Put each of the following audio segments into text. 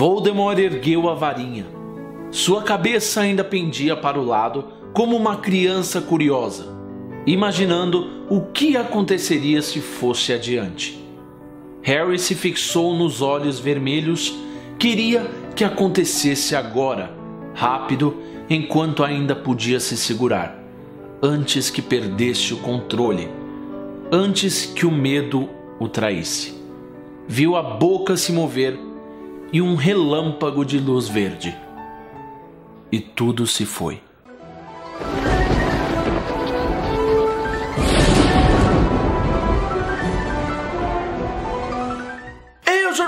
Voldemort ergueu a varinha. Sua cabeça ainda pendia para o lado como uma criança curiosa, imaginando o que aconteceria se fosse adiante. Harry se fixou nos olhos vermelhos. Queria que acontecesse agora, rápido, enquanto ainda podia se segurar, antes que perdesse o controle, antes que o medo o traísse. Viu a boca se mover e um relâmpago de luz verde. E tudo se foi.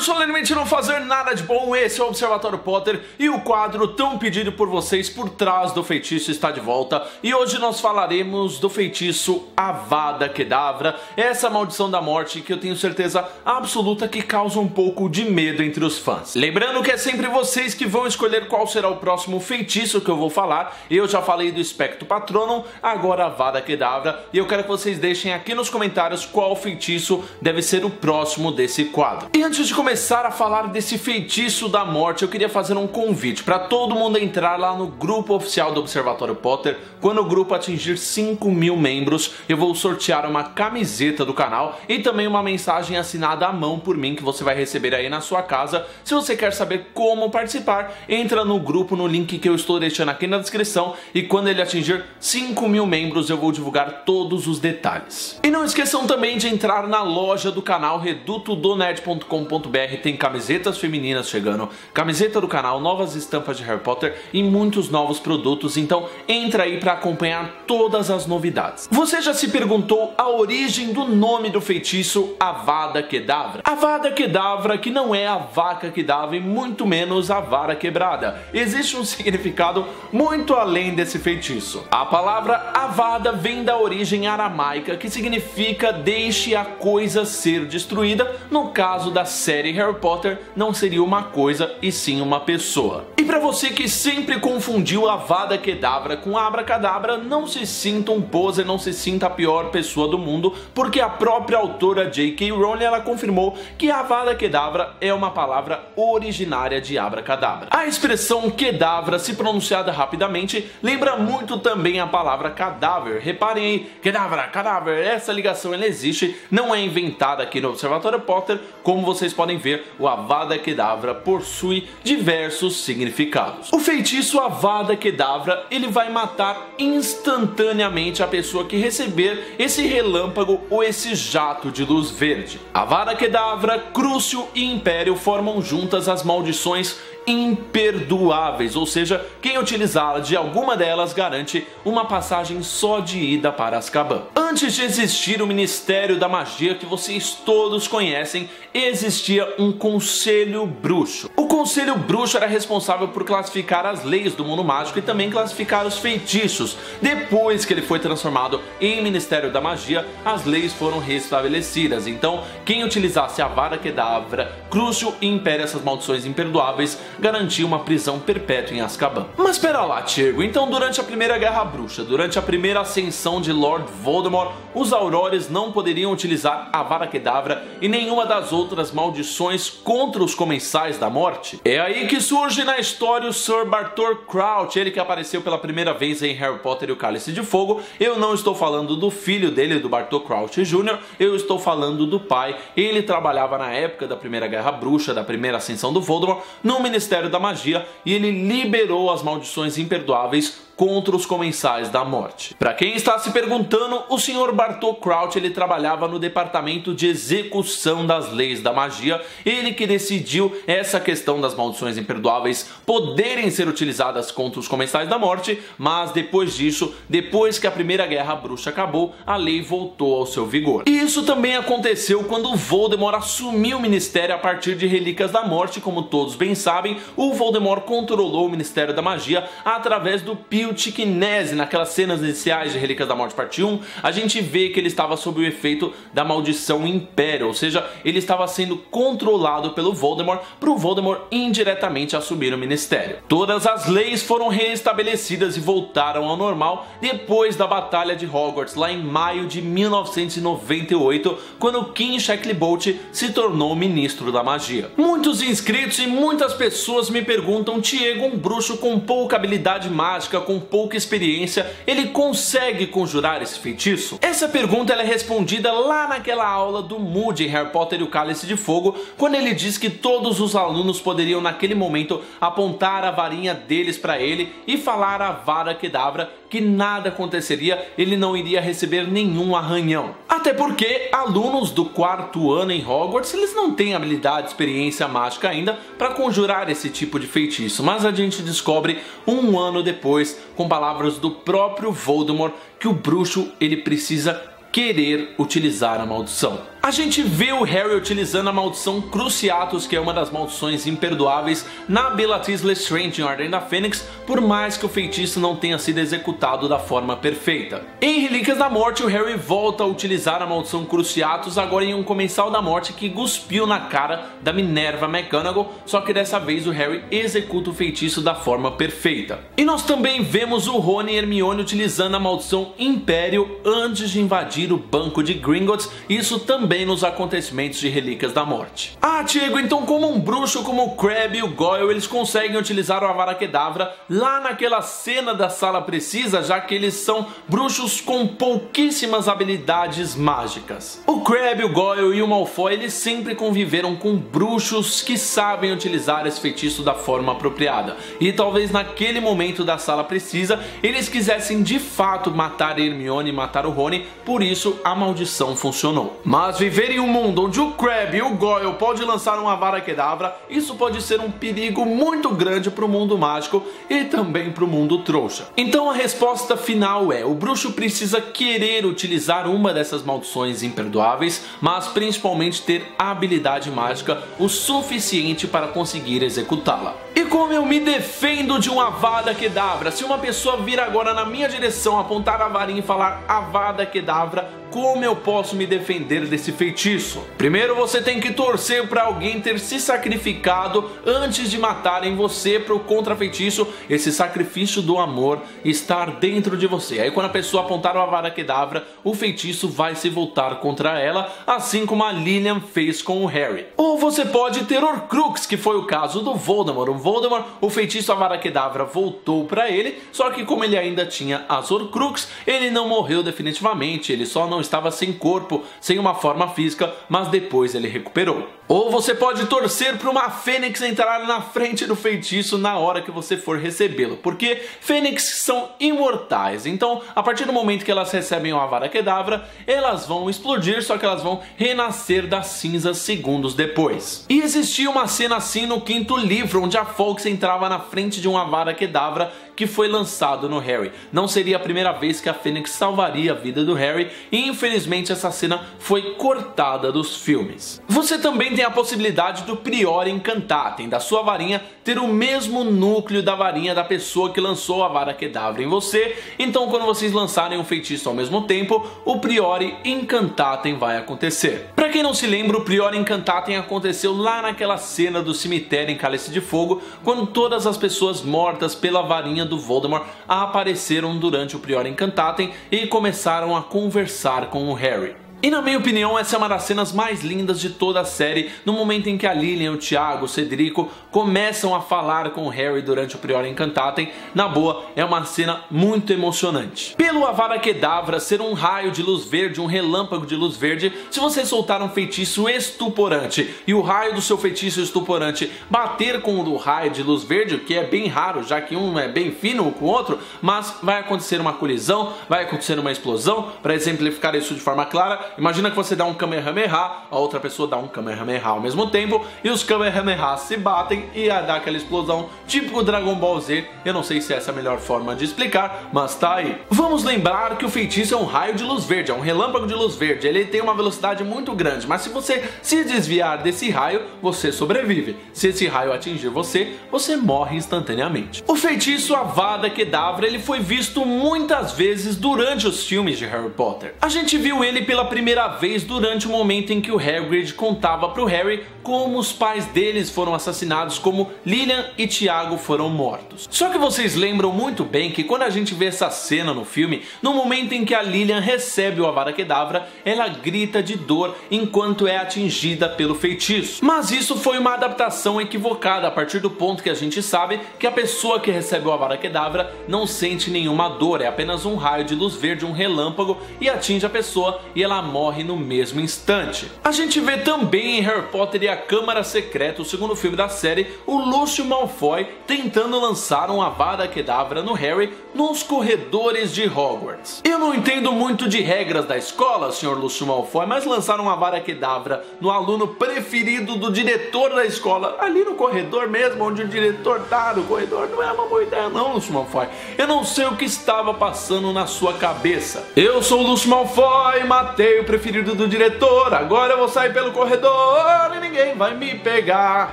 Solenemente não fazer nada de bom, esse é o Observatório Potter e o quadro tão pedido por vocês Por Trás do Feitiço está de volta. E hoje nós falaremos do feitiço Avada Kedavra, essa maldição da morte que eu tenho certeza absoluta que causa um pouco de medo entre os fãs. Lembrando que é sempre vocês que vão escolher qual será o próximo feitiço que eu vou falar. Eu já falei do Expecto Patronum, agora Avada Kedavra, e eu quero que vocês deixem aqui nos comentários qual feitiço deve ser o próximo desse quadro. E antes de começar a falar desse feitiço da morte, eu queria fazer um convite para todo mundo entrar lá no grupo oficial do Observatório Potter. Quando o grupo atingir 5.000 membros, eu vou sortear uma camiseta do canal e também uma mensagem assinada à mão por mim que você vai receber aí na sua casa. Se você quer saber como participar, entra no grupo no link que eu estou deixando aqui na descrição e quando ele atingir 5.000 membros eu vou divulgar todos os detalhes. E não esqueçam também de entrar na loja do canal redutodonerd.com.br. Tem camisetas femininas chegando, camiseta do canal, novas estampas de Harry Potter e muitos novos produtos, então entra aí para acompanhar todas as novidades. Você já se perguntou a origem do nome do feitiço Avada Kedavra? Avada Kedavra, que não é a vaca que dava e muito menos a vara quebrada. Existe um significado muito além desse feitiço. A palavra Avada vem da origem aramaica que significa deixe a coisa ser destruída. No caso da série Harry Potter, não seria uma coisa e sim uma pessoa. E para você que sempre confundiu Avada Kedavra com Abracadabra, não se sinta um poser, não se sinta a pior pessoa do mundo, porque a própria autora J.K. Rowling ela confirmou que Avada Kedavra é uma palavra originária de Abracadabra. A expressão Kedavra, se pronunciada rapidamente, lembra muito também a palavra cadáver. Reparem aí, Kedavra, cadáver, essa ligação ela existe, não é inventada aqui no Observatório Potter, como vocês podem ver, o Avada Kedavra possui diversos significados. O feitiço Avada Kedavra, ele vai matar instantaneamente a pessoa que receber esse relâmpago ou esse jato de luz verde. Avada Kedavra, Crucio e Império formam juntas as maldições imperdoáveis, ou seja, quem utilizá-la de alguma delas garante uma passagem só de ida para Azkaban. Antes de existir o Ministério da Magia que vocês todos conhecem, existia um Conselho Bruxo. O Conselho Bruxo era responsável por classificar as leis do mundo mágico e também classificar os feitiços. Depois que ele foi transformado em Ministério da Magia, as leis foram restabelecidas. Então, quem utilizasse a Avada Kedavra, Crucio e Império, essas maldições imperdoáveis, garantia uma prisão perpétua em Azkaban. Mas pera lá, Tiago, então durante a Primeira Guerra Bruxa, durante a primeira ascensão de Lord Voldemort, os Aurores não poderiam utilizar a Avada Kedavra e nenhuma das outras maldições contra os Comensais da Morte? É aí que surge na história o Sir Bartor Crouch, ele que apareceu pela primeira vez em Harry Potter e o Cálice de Fogo. Eu não estou falando do filho dele, do Bartor Crouch Jr., eu estou falando do pai. Ele trabalhava na época da Primeira Guerra Bruxa, da primeira ascensão do Voldemort, no Ministério da Magia, e ele liberou as maldições imperdoáveis contra os Comensais da Morte. Para quem está se perguntando, o Sr. Bartor Crouch ele trabalhava no departamento de execução das leis da magia, ele que decidiu essa questão das maldições imperdoáveis poderem ser utilizadas contra os Comensais da Morte, mas depois disso, depois que a Primeira Guerra Bruxa acabou, a lei voltou ao seu vigor. E isso também aconteceu quando Voldemort assumiu o Ministério a partir de Relíquias da Morte. Como todos bem sabem, o Voldemort controlou o Ministério da Magia através do biotiquinese. Naquelas cenas iniciais de Relíquias da Morte parte 1, a gente vê que ele estava sob o efeito da maldição Império, ou seja, ele estava sendo controlado pelo Voldemort para o Voldemort indiretamente assumir o Ministério. Todas as leis foram reestabelecidas e voltaram ao normal depois da Batalha de Hogwarts, lá em maio de 1998, quando King Shacklebolt se tornou ministro da magia. Muitos inscritos e muitas pessoas me perguntam: Diego, um bruxo com pouca habilidade mágica, com pouca experiência, ele consegue conjurar esse feitiço? Essa pergunta ela é respondida lá naquela aula do Moody em Harry Potter e o Cálice de Fogo, quando ele diz que todos os alunos poderiam naquele momento apontar a varinha deles para ele e falar Avada Kedavra, que nada aconteceria, ele não iria receber nenhum arranhão. Até porque alunos do 4º ano em Hogwarts, eles não têm habilidade, experiência mágica ainda para conjurar esse tipo de feitiço, mas a gente descobre um ano depois, com palavras do próprio Voldemort, que o bruxo ele precisa querer utilizar a maldição. A gente vê o Harry utilizando a maldição Cruciatus, que é uma das maldições imperdoáveis, na Bellatrix Lestrange em Ordem da Fênix, por mais que o feitiço não tenha sido executado da forma perfeita. Em Relíquias da Morte, o Harry volta a utilizar a maldição Cruciatus, agora em um Comensal da Morte que cuspiu na cara da Minerva McGonagall, só que dessa vez o Harry executa o feitiço da forma perfeita. E nós também vemos o Rony e Hermione utilizando a maldição Império antes de invadir o banco de Gringotts, isso também nos acontecimentos de Relíquias da Morte. Ah, Diego, então como um bruxo como o Crabbe e o Goyle, eles conseguem utilizar o Avada Kedavra lá naquela cena da Sala Precisa, já que eles são bruxos com pouquíssimas habilidades mágicas. O Crabbe, o Goyle e o Malfoy, eles sempre conviveram com bruxos que sabem utilizar esse feitiço da forma apropriada. E talvez naquele momento da Sala Precisa, eles quisessem de fato matar Hermione e matar o Rony, por isso a maldição funcionou. Mas viver em um mundo onde o Crabbe e o Goyle pode lançar uma Avada Kedavra, isso pode ser um perigo muito grande para o mundo mágico e também para o mundo trouxa. Então a resposta final é: o bruxo precisa querer utilizar uma dessas maldições imperdoáveis, mas principalmente ter habilidade mágica o suficiente para conseguir executá-la. E como eu me defendo de um Avada Kedavra? Se uma pessoa vir agora na minha direção, apontar a varinha e falar Avada Kedavra, como eu posso me defender desse feitiço? Primeiro você tem que torcer para alguém ter se sacrificado antes de matarem você para o contrafeitiço, esse sacrifício do amor estar dentro de você. Aí quando a pessoa apontar o Avada Kedavra, o feitiço vai se voltar contra ela, assim como a Lilian fez com o Harry. Ou você pode ter Horcrux, que foi o caso do Voldemort. O Voldemort, o feitiço Avada Kedavra voltou para ele, só que como ele ainda tinha as Horcrux, ele não morreu definitivamente, ele só não estava sem corpo, sem uma forma física, mas depois ele recuperou. Ou você pode torcer para uma Fênix entrar na frente do feitiço na hora que você for recebê-lo, porque Fênix são imortais, então a partir do momento que elas recebem o Avada Kedavra, elas vão explodir, só que elas vão renascer das cinzas segundos depois. E existia uma cena assim no 5º livro, onde a Fawkes entrava na frente de um Avada Kedavra que foi lançado no Harry. Não seria a primeira vez que a Fênix salvaria a vida do Harry, e infelizmente essa cena foi cortada dos filmes. Você também tem a possibilidade do Prior Incantatem, da sua varinha ter o mesmo núcleo da varinha da pessoa que lançou a Avada Kedavra em você, então quando vocês lançarem um feitiço ao mesmo tempo, o Prior Incantatem vai acontecer. Pra quem não se lembra, o Prior Incantatem aconteceu lá naquela cena do cemitério em Cálice de Fogo, quando todas as pessoas mortas pela varinha do Voldemort apareceram durante o Prior Incantatem e começaram a conversar com o Harry. E na minha opinião, essa é uma das cenas mais lindas de toda a série, no momento em que a Lilian, o Tiago, o Cedrico começam a falar com o Harry durante o Prior Incantatem. Na boa, é uma cena muito emocionante. Pelo Avada Kedavra ser um raio de luz verde, um relâmpago de luz verde, se você soltar um feitiço estuporante e o raio do seu feitiço estuporante bater com o do raio de luz verde, que é bem raro, já que um é bem fino com o outro, mas vai acontecer uma colisão, vai acontecer uma explosão. Para exemplificar isso de forma clara, Imagina que você dá um Kamehameha, a outra pessoa dá um Kamehameha ao mesmo tempo, e os Kamehameha se batem e dá aquela explosão, típico Dragon Ball Z. Eu não sei se essa é a melhor forma de explicar, mas tá aí. Vamos lembrar que o feitiço é um raio de luz verde, é um relâmpago de luz verde. Ele tem uma velocidade muito grande, mas se você se desviar desse raio, você sobrevive. Se esse raio atingir você, você morre instantaneamente. O feitiço Avada Kedavra, ele foi visto muitas vezes durante os filmes de Harry Potter. A gente viu ele pela primeira vez durante o momento em que o Hagrid contava pro Harry como os pais deles foram assassinados, como Lilian e Tiago foram mortos. Só que vocês lembram muito bem que quando a gente vê essa cena no filme, no momento em que a Lilian recebe o Avada Kedavra, ela grita de dor enquanto é atingida pelo feitiço. Mas isso foi uma adaptação equivocada, a partir do ponto que a gente sabe que a pessoa que recebe o Avada Kedavra não sente nenhuma dor, é apenas um raio de luz verde, um relâmpago, e atinge a pessoa e ela morre no mesmo instante. A gente vê também em Harry Potter e a Câmara Secreta, o segundo filme da série, o Lúcio Malfoy tentando lançar um Avada Kedavra no Harry nos corredores de Hogwarts. Eu não entendo muito de regras da escola, Sr. Lúcio Malfoy, mas lançar um Avada Kedavra no aluno preferido do diretor da escola, ali no corredor mesmo, onde o diretor tá no corredor, não é uma boa ideia não, Lúcio Malfoy. Eu não sei o que estava passando na sua cabeça. Eu sou o Lúcio Malfoy, matei o preferido do diretor, agora eu vou sair pelo corredor e ninguém vai me pegar.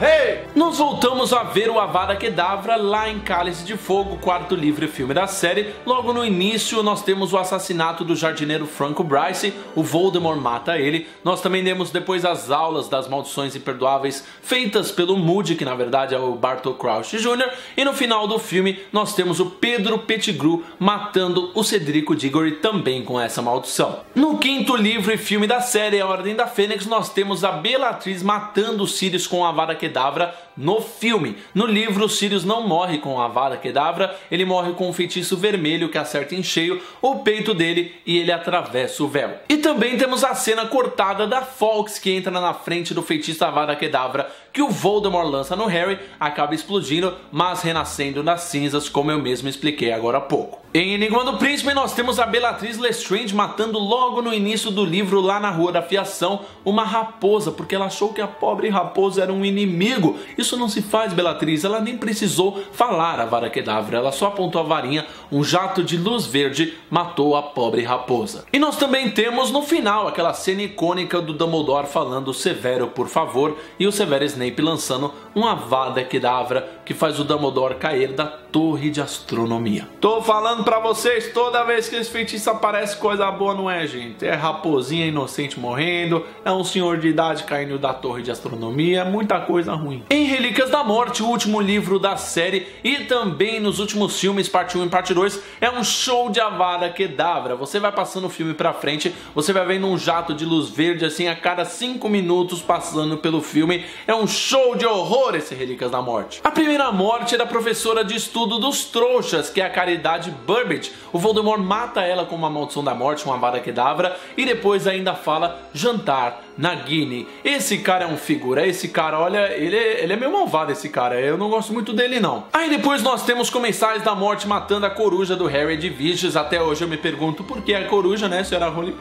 Hey! Nós voltamos a ver o Avada Kedavra lá em Cálice de Fogo, quarto livro e filme da série. Logo no início nós temos o assassinato do jardineiro Franco Bryce, o Voldemort mata ele. Nós também temos depois as aulas das maldições imperdoáveis feitas pelo Moody, que na verdade é o Bartol Crouch Jr. E no final do filme nós temos o Pedro Pettigrew matando o Cedrico Diggory também com essa maldição. No quinto livro e filme da série, A Ordem da Fênix, nós temos a Bellatrix matando o Sirius com a Avada Kedavra no filme. No livro, o Sirius não morre com a Avada Kedavra, ele morre com um feitiço vermelho que acerta em cheio o peito dele e ele atravessa o véu. E também temos a cena cortada da Fawkes, que entra na frente do feitiço Avada Kedavra que o Voldemort lança no Harry, acaba explodindo, mas renascendo nas cinzas, como eu mesmo expliquei agora há pouco. Em Enigma do Príncipe nós temos a Bellatrix Lestrange matando logo no início do livro, lá na Rua da Fiação, uma raposa, porque ela achou que a pobre raposa era um inimigo. Isso não se faz, Bellatrix, ela nem precisou falar a Avada Kedavra, ela só apontou a varinha, um jato de luz verde matou a pobre raposa. E nós também temos no final aquela cena icônica do Dumbledore falando Severo, por favor, e o Severus Snape lançando um Avada Kedavra que faz o Dumbledore cair da torre de astronomia. Tô falando pra vocês, toda vez que esse feitiço aparece, coisa boa não é, gente. É raposinha inocente morrendo, é um senhor de idade caindo da torre de astronomia, muita coisa ruim. Em Relíquias da Morte, o último livro da série, e também nos últimos filmes, parte 1 e parte 2, é um show de Avada Kedavra. Você vai passando o filme pra frente, você vai vendo um jato de luz verde assim a cada 5 minutos passando pelo filme. É um show de horror esse Relíquias da Morte. A primeira morte é da professora de estudo dos trouxas, que é a Caridade Burbage. O Voldemort mata ela com uma maldição da morte, uma Avada Kedavra, e depois ainda fala jantar Nagini. Esse cara é um figura, esse cara, olha, ele é meio malvado, esse cara, eu não gosto muito dele não. Aí depois nós temos Comensais da Morte matando a coruja do Harry Edviges. Até hoje eu me pergunto por que a coruja, né, senhora Rowling?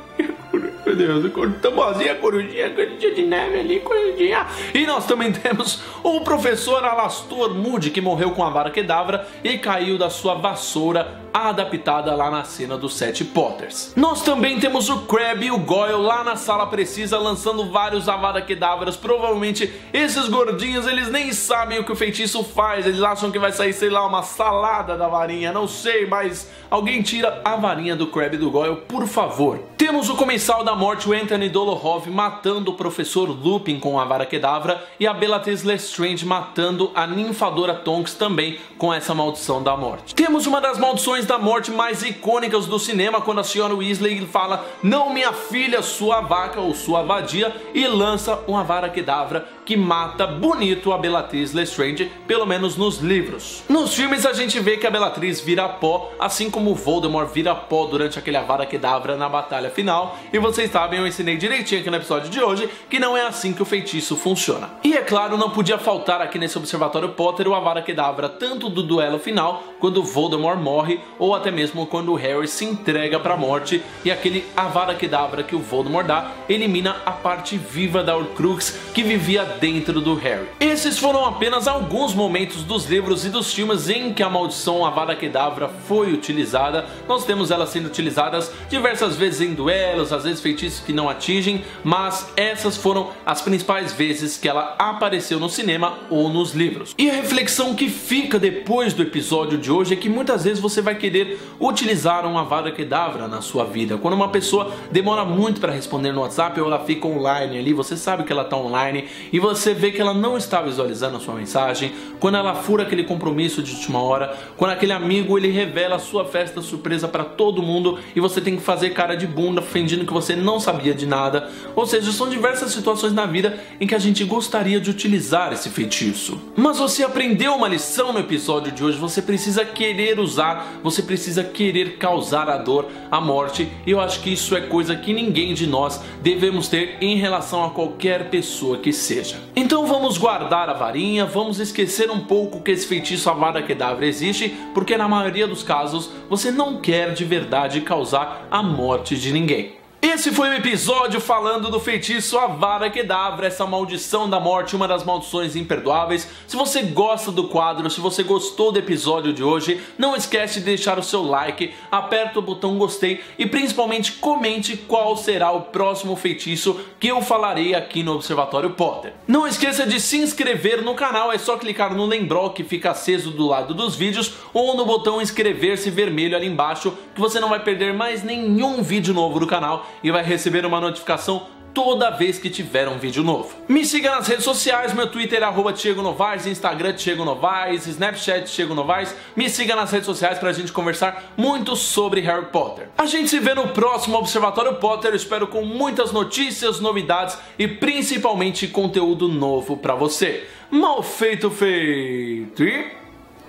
Meu Deus, tão boazinha, corujinha de neve ali, corujinha. E nós também temos o professor Alastor Moody, que morreu com a Avada Kedavra e caiu da sua vassoura adaptada lá na cena dos 7 Potters. Nós também temos o Crabbe e o Goyle lá na Sala Precisa lançando vários Avada Kedavras. Provavelmente esses gordinhos, eles nem sabem o que o feitiço faz, eles acham que vai sair, sei lá, uma salada da varinha, não sei, mas alguém tira a varinha do Crabbe e do Goyle, por favor. Temos o Comensal da Morte, o Anthony Dolohov, matando o Professor Lupin com a Avada Kedavra, e a Bellatrix Lestrange matando a Ninfadora Tonks também com essa maldição da morte. Temos uma das maldições da morte mais icônicas do cinema, quando a senhora Weasley fala "não, minha filha, sua vaca" ou "sua vadia", e lança uma Avada Kedavra que mata bonito a Bellatrix Lestrange, pelo menos nos livros. Nos filmes a gente vê que a Bellatrix vira pó, assim como o Voldemort vira pó durante aquele Avada Kedavra na batalha final, e vocês sabem, eu ensinei direitinho aqui no episódio de hoje que não é assim que o feitiço funciona. E é claro, não podia faltar aqui nesse Observatório Potter o Avada Kedavra tanto do duelo final, quando o Voldemort morre, ou até mesmo quando o Harry se entrega para a morte e aquele Avada Kedavra que o Voldemort dá elimina a parte viva da Horcrux que vivia dentro do Harry. Esses foram apenas alguns momentos dos livros e dos filmes em que a maldição Avada Kedavra foi utilizada. Nós temos elas sendo utilizadas diversas vezes em duelos, às vezes feitiços que não atingem, mas essas foram as principais vezes que ela apareceu no cinema ou nos livros. E a reflexão que fica depois do episódio de hoje é que muitas vezes você vai querer utilizar uma Avada Kedavra na sua vida. Quando uma pessoa demora muito para responder no WhatsApp ou ela fica online ali, você sabe que ela está online e você vê que ela não está visualizando a sua mensagem, quando ela fura aquele compromisso de última hora, quando aquele amigo ele revela a sua festa surpresa para todo mundo e você tem que fazer cara de bunda fingindo que você não sabia de nada. Ou seja, são diversas situações na vida em que a gente gostaria de utilizar esse feitiço. Mas você aprendeu uma lição no episódio de hoje, você precisa querer usar, você precisa querer causar a dor, a morte, e eu acho que isso é coisa que ninguém de nós devemos ter em relação a qualquer pessoa que seja. Então vamos guardar a varinha, vamos esquecer um pouco que esse feitiço Avada Kedavra existe, porque na maioria dos casos você não quer de verdade causar a morte de ninguém. Esse foi o episódio falando do feitiço Avada Kedavra, essa maldição da morte, uma das maldições imperdoáveis. Se você gosta do quadro, se você gostou do episódio de hoje, não esquece de deixar o seu like, aperta o botão gostei e principalmente comente qual será o próximo feitiço que eu falarei aqui no Observatório Potter. Não esqueça de se inscrever no canal, é só clicar no lembrol que fica aceso do lado dos vídeos ou no botão inscrever-se vermelho ali embaixo, que você não vai perder mais nenhum vídeo novo do canal e vai receber uma notificação toda vez que tiver um vídeo novo. Me siga nas redes sociais, meu Twitter é @TiegoNovaes, Instagram TiegoNovaes, Snapchat TiegoNovaes. Me siga nas redes sociais pra gente conversar muito sobre Harry Potter. A gente se vê no próximo Observatório Potter, eu espero com muitas notícias, novidades e principalmente conteúdo novo pra você. Mal feito feito e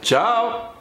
tchau!